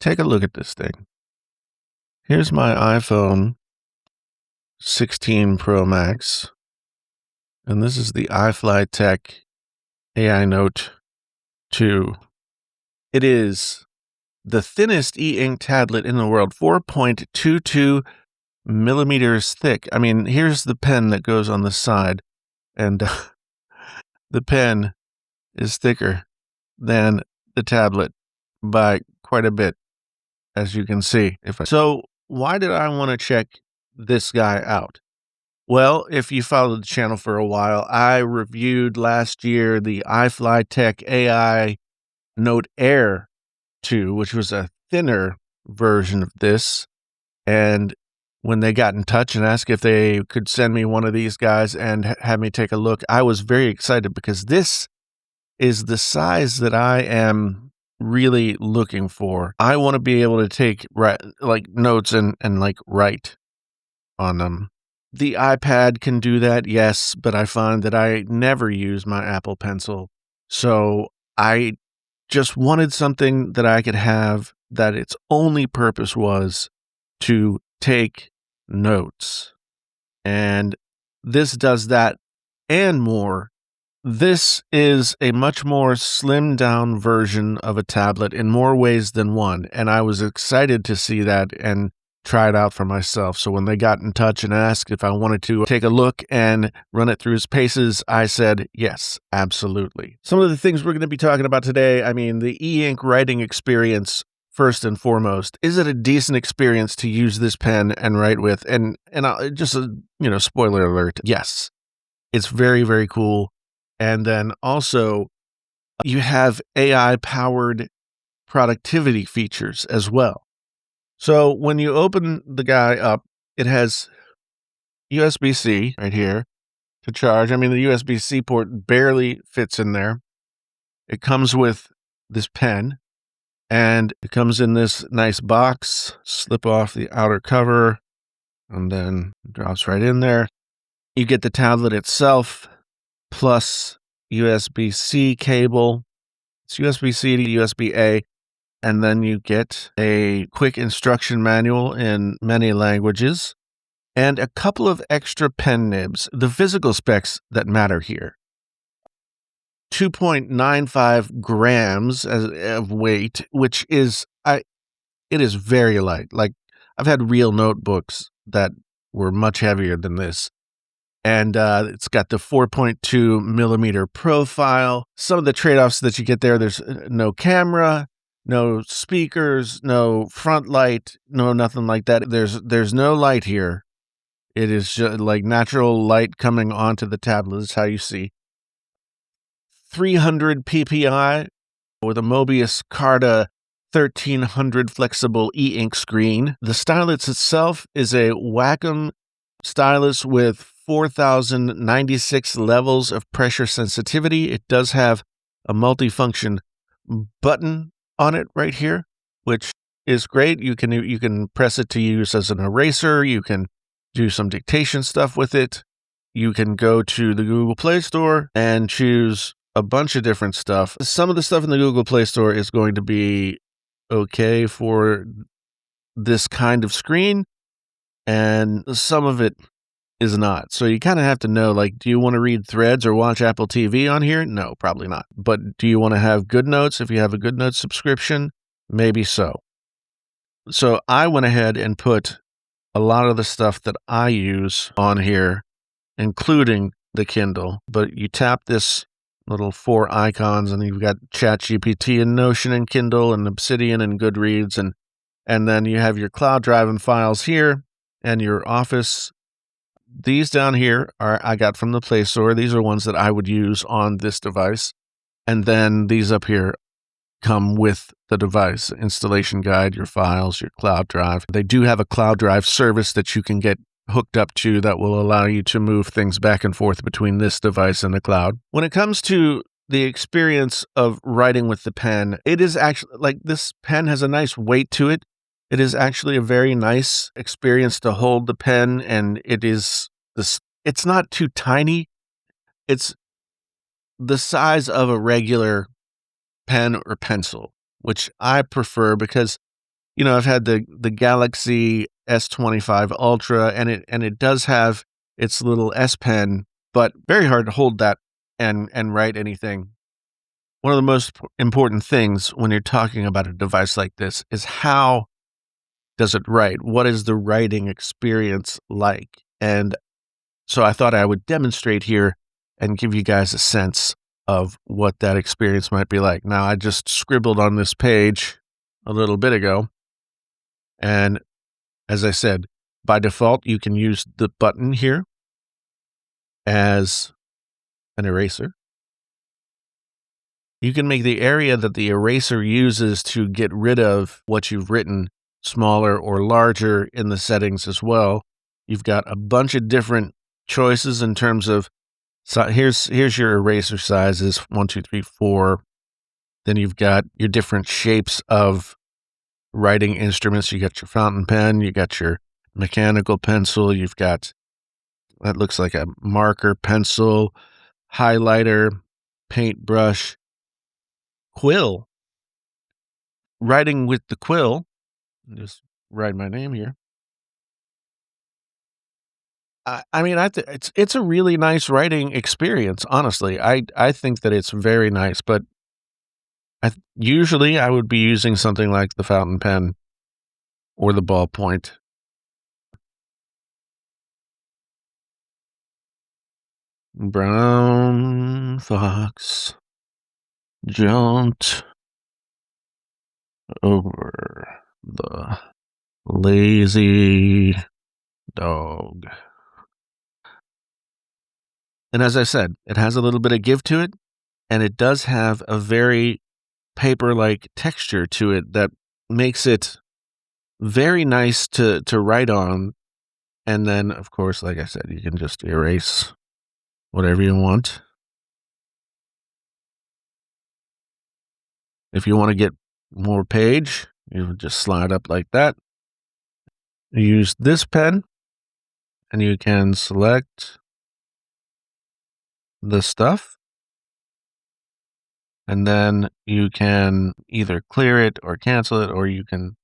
Take a look at this thing. Here's my iPhone 16 Pro Max, and this is the iFLYTEK AINote 2. It is the thinnest e-ink tablet in the world, 4.22 millimeters thick. I mean, here's the pen that goes on the side, and the pen is thicker than the tablet by quite a bit, as you can see. So why did I want to check this guy out? Well, if you followed the channel for a while, I reviewed last year the iFLYTEK AINote Air 2, which was a thinner version of this. And when they got in touch and asked if they could send me one of these guys and have me take a look, I was very excited because this is the size that I am really looking for. I want to be able to take notes and write on them. The iPad can do that, yes, but I find that I never use my Apple Pencil. So I just wanted something that I could have that its only purpose was to take notes. And this does that and more. This is a much more slimmed down version of a tablet in more ways than one. And I was excited to see that and try it out for myself. So when they got in touch and asked if I wanted to take a look and run it through its paces, I said, yes, absolutely. Some of the things we're going to be talking about today, I mean, the e-ink writing experience, first and foremost. Is it a decent experience to use this pen and write with? And just a, spoiler alert, yes. It's very, very cool. And then also, you have AI-powered productivity features as well. So when you open the guy up, it has USB-C right here to charge. I mean, the USB-C port barely fits in there. It comes with this pen, and it comes in this nice box. Slip off the outer cover, and then it drops right in there. You get the tablet itself, plus USB-C cable. It's USB-C to USB-A. And then you get a quick instruction manual in many languages and a couple of extra pen nibs, the physical specs that matter here. 2.95 grams of weight, which is, it is very light. Like, I've had real notebooks that were much heavier than this. And it's got the 4.2 millimeter profile. Some of the trade-offs that you get there's no camera, no speakers, no front light, no nothing like that. There's no light here. It is just like natural light coming onto the tablet is how you see. 300 ppi with a Mobius Carta 1300 flexible e-ink screen. The stylus itself is a Wacom stylus with 4,096 levels of pressure sensitivity. It does have a multifunction button on it right here, which is great. You can press it to use as an eraser. You can do some dictation stuff with it. You can go to the Google Play Store and choose a bunch of different stuff. Some of the stuff in the Google Play Store is going to be okay for this kind of screen, and some of it is not. So you kind of have to know, like, do you want to read Threads or watch Apple TV on here? No, probably not. But do you want to have GoodNotes? If you have a GoodNotes subscription, maybe so. So I went ahead and put a lot of the stuff that I use on here, including the Kindle. But you tap this little 4 icons and you've got ChatGPT and Notion and Kindle and Obsidian and Goodreads. And then you have your cloud drive and files here and your Office. These down here I got from the Play Store. These are ones that I would use on this device. And then these up here come with the device. Installation guide, your files, your cloud drive. They do have a cloud drive service that you can get hooked up to that will allow you to move things back and forth between this device and the cloud. When it comes to the experience of writing with the pen, it is actually, like, this pen has a nice weight to it. It is actually a very nice experience to hold the pen, and it's not too tiny. It's the size of a regular pen or pencil, which I prefer because I've had the Galaxy S25 Ultra, and it does have its little S Pen, but very hard to hold that and write anything. One of the most important things when you're talking about a device like this is how does it write? What is the writing experience like? And so I thought I would demonstrate here and give you guys a sense of what that experience might be like. Now, I just scribbled on this page a little bit ago, and as I said, by default, you can use the button here as an eraser. You can make the area that the eraser uses to get rid of what you've written smaller or larger in the settings as well. You've got a bunch of different choices in terms of, so here's your eraser sizes, 1, 2, 3, 4. Then you've got your different shapes of writing instruments. You got your fountain pen, you got your mechanical pencil, you've got, that looks like a marker pencil, highlighter, paintbrush, quill. Writing with the quill, just write my name here. I mean, it's a really nice writing experience, honestly. I think that it's very nice, but usually I would be using something like the fountain pen or the ballpoint. Brown fox jumped over the lazy dog. And as I said, it has a little bit of give to it, and it does have a very paper-like texture to it that makes it very nice to write on. And then, of course, like I said, you can just erase whatever you want. If you want to get more page, you would just slide up like that. Use this pen, and you can select the stuff, and then you can either clear it or cancel it, or you can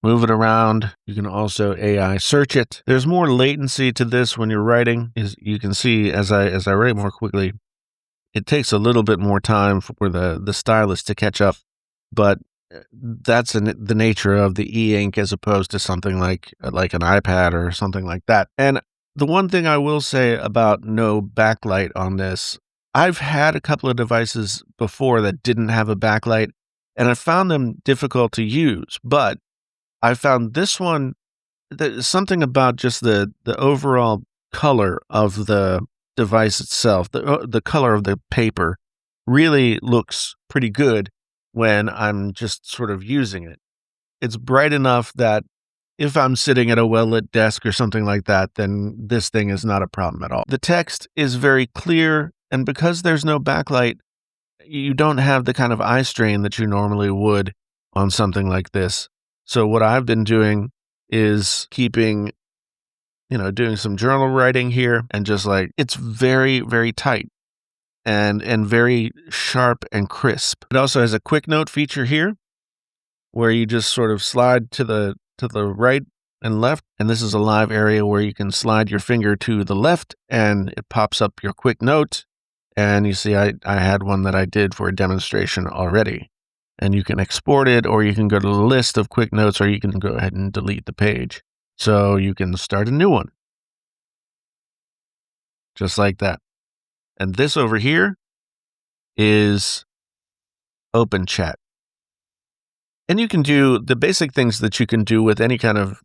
move it around. You can also AI search it. There's more latency to this when you're writing. As you can see, as I write more quickly, it takes a little bit more time for the stylus to catch up, but that's the nature of the e-ink as opposed to something like an iPad or something like that. And the one thing I will say about no backlight on this, I've had a couple of devices before that didn't have a backlight, and I found them difficult to use, but I found this one, there's something about just the overall color of the device itself, the color of the paper really looks pretty good when I'm just sort of using it. It's bright enough that if I'm sitting at a well-lit desk or something like that, then this thing is not a problem at all. The text is very clear, and because there's no backlight, you don't have the kind of eye strain that you normally would on something like this. So what I've been doing is doing some journal writing here, and just like, it's very, very tight and very sharp and crisp. It also has a quick note feature here where you just sort of slide to the right and left, and this is a live area where you can slide your finger to the left and it pops up your quick note. And you see I had one that I did for a demonstration already. And you can export it, or you can go to the list of quick notes, or you can go ahead and delete the page. So you can start a new one, just like that. And this over here is Open Chat. And you can do the basic things that you can do with any kind of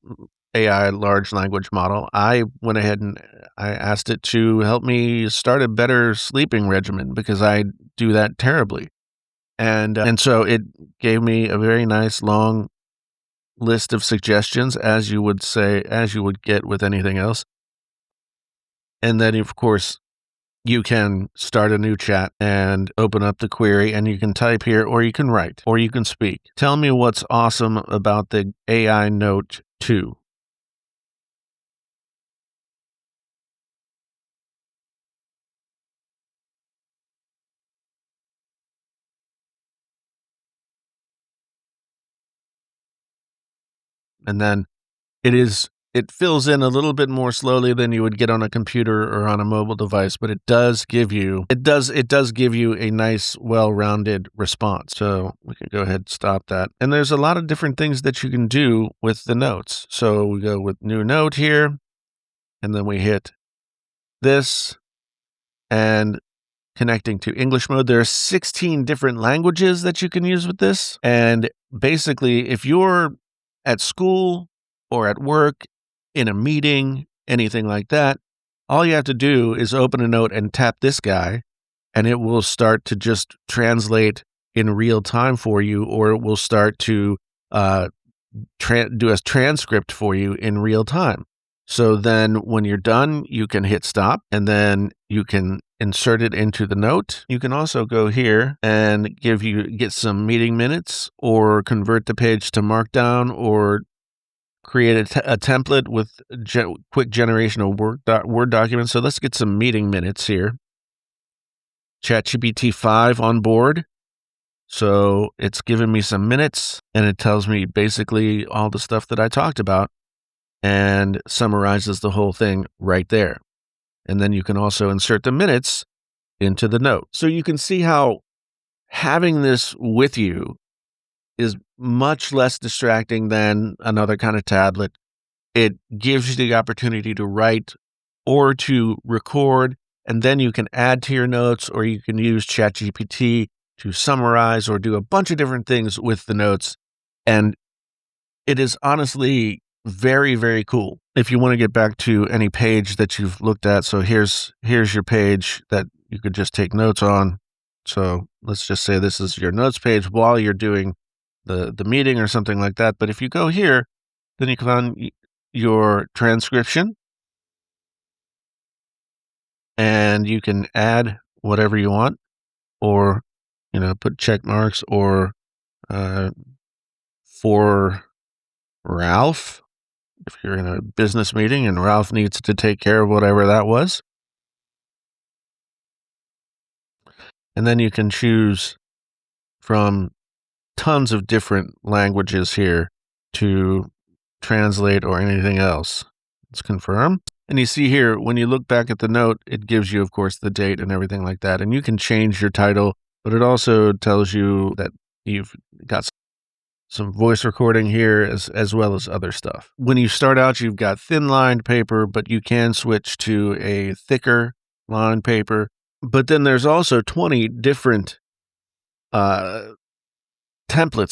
AI large language model. I went ahead and I asked it to help me start a better sleeping regimen because I do that terribly. And so it gave me a very nice long list of suggestions, as you would get with anything else. And then, of course, you can start a new chat and open up the query, and you can type here, or you can write, or you can speak. Tell me what's awesome about the AINote 2. And then it fills in a little bit more slowly than you would get on a computer or on a mobile device, but it does give you a nice, well-rounded response. So we can go ahead and stop that. And there's a lot of different things that you can do with the notes. So we go with new note here, and then we hit this and connecting to English mode. There are 16 different languages that you can use with this. And basically, if you're at school or at work, in a meeting, anything like that, all you have to do is open a note and tap this guy, and it will start to just translate in real time for you, or it will start to do a transcript for you in real time. So then when you're done, you can hit stop, and then you can insert it into the note. You can also go here and get some meeting minutes, or convert the page to Markdown, or create a template with quick generation of Word documents. So let's get some meeting minutes here. ChatGPT 5 on board. So it's giving me some minutes, and it tells me basically all the stuff that I talked about and summarizes the whole thing right there. And then you can also insert the minutes into the note. So you can see how having this with you is much less distracting than another kind of tablet. It gives you the opportunity to write or to record, and then you can add to your notes, or you can use ChatGPT to summarize or do a bunch of different things with the notes. And it is honestly very, very cool. If you want to get back to any page that you've looked at, so here's your page that you could just take notes on. So let's just say this is your notes page while you're doing the meeting or something like that. But if you go here, then you can find your transcription, and you can add whatever you want, or put check marks, or for Ralph, if you're in a business meeting and Ralph needs to take care of whatever that was. And then you can choose from tons of different languages here to translate, or anything else. Let's confirm. And you see here, when you look back at the note, it gives you, of course, the date and everything like that. And you can change your title, but it also tells you that you've got some voice recording here as well as other stuff. When you start out, you've got thin lined paper, but you can switch to a thicker lined paper. But then there's also 20 different templates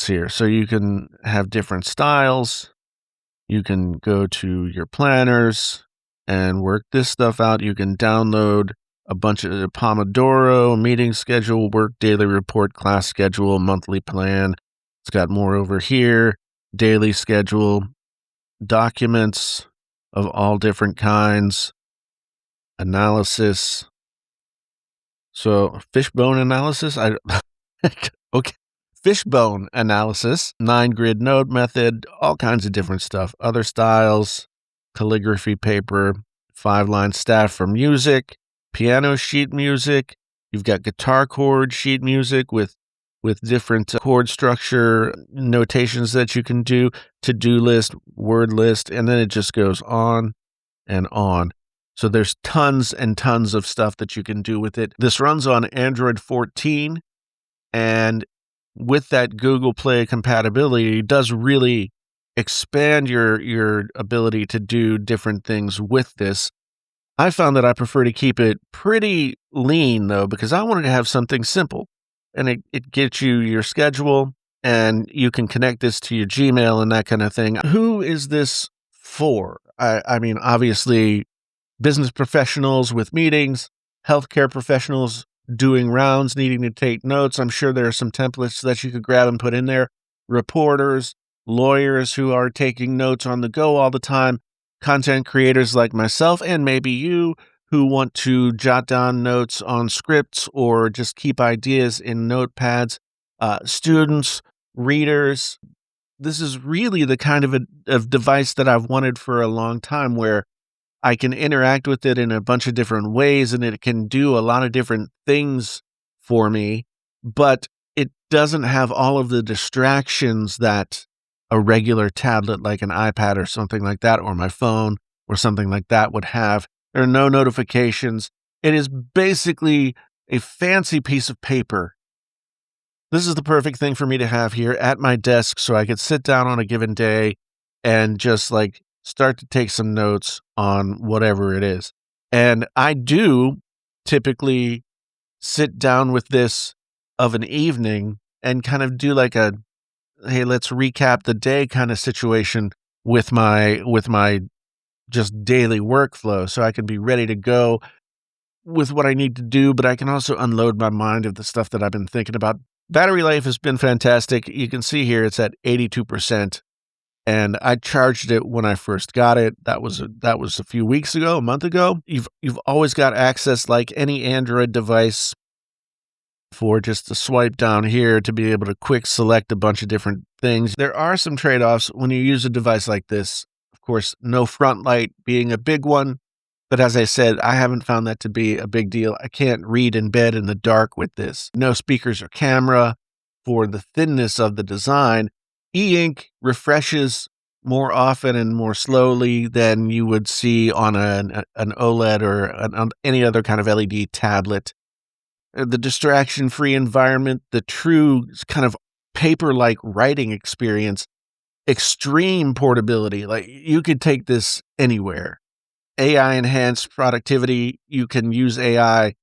here. So you can have different styles. You can go to your planners and work this stuff out. You can download a bunch of Pomodoro, meeting schedule, work daily report, class schedule, monthly plan. It's got more over here, daily schedule, documents of all different kinds, analysis. So fishbone analysis, okay. Fishbone analysis, 9-grid node method, all kinds of different stuff. Other styles, calligraphy paper, 5-line staff for music, piano sheet music. You've got guitar chord sheet music with different chord structure notations that you can do, to-do list, word list, and then it just goes on and on. So there's tons and tons of stuff that you can do with it. This runs on Android 14, and with that Google Play compatibility, it does really expand your ability to do different things with this. I found that I prefer to keep it pretty lean, though, because I wanted to have something simple. And it gets you your schedule, and you can connect this to your Gmail and that kind of thing. Who is this for? I mean, obviously, business professionals with meetings, healthcare professionals doing rounds, needing to take notes. I'm sure there are some templates that you could grab and put in there. Reporters, lawyers who are taking notes on the go all the time, content creators like myself, and maybe you, who want to jot down notes on scripts or just keep ideas in notepads, students, readers. This is really the kind of device that I've wanted for a long time, where I can interact with it in a bunch of different ways, and it can do a lot of different things for me, but it doesn't have all of the distractions that a regular tablet like an iPad or something like that, or my phone or something like that would have. There are no notifications. It is basically a fancy piece of paper. This is the perfect thing for me to have here at my desk so I could sit down on a given day and just like start to take some notes on whatever it is. And I do typically sit down with this of an evening and kind of do like a, hey, let's recap the day kind of situation with my just daily workflow so I can be ready to go with what I need to do, but I can also unload my mind of the stuff that I've been thinking about. Battery life has been fantastic. You can see here it's at 82%, and I charged it when I first got it. That was a few weeks ago, a month ago. You've always got access, like any Android device, for just a swipe down here to be able to quick select a bunch of different things. There are some trade-offs when you use a device like this. Of course, no front light being a big one. But as I said, I haven't found that to be a big deal. I can't read in bed in the dark with this. No speakers or camera. For the thinness of the design, e-ink refreshes more often and more slowly than you would see on an OLED or any other kind of LED tablet. The distraction-free environment, the true kind of paper-like writing experience, extreme portability. Like, you could take this anywhere. AI-enhanced productivity. You can use AI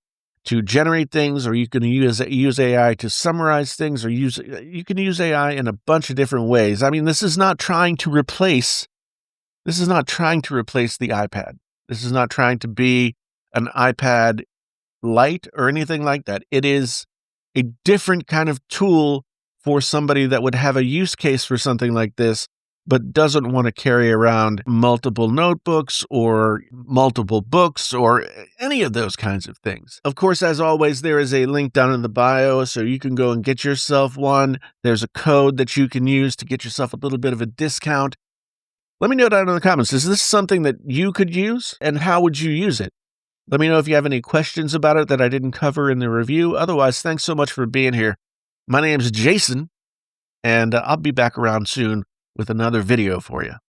to generate things, or you can use AI to summarize things, or you can use AI in a bunch of different ways. I mean, this is not trying to replace the iPad. This is not trying to be an iPad Lite or anything like that. It is a different kind of tool for somebody that would have a use case for something like this, but doesn't want to carry around multiple notebooks or multiple books or any of those kinds of things. Of course, as always, there is a link down in the bio, so you can go and get yourself one. There's a code that you can use to get yourself a little bit of a discount. Let me know down in the comments, is this something that you could use, and how would you use it? Let me know if you have any questions about it that I didn't cover in the review. Otherwise, thanks so much for being here. My name's Jason, and I'll be back around soon with another video for you.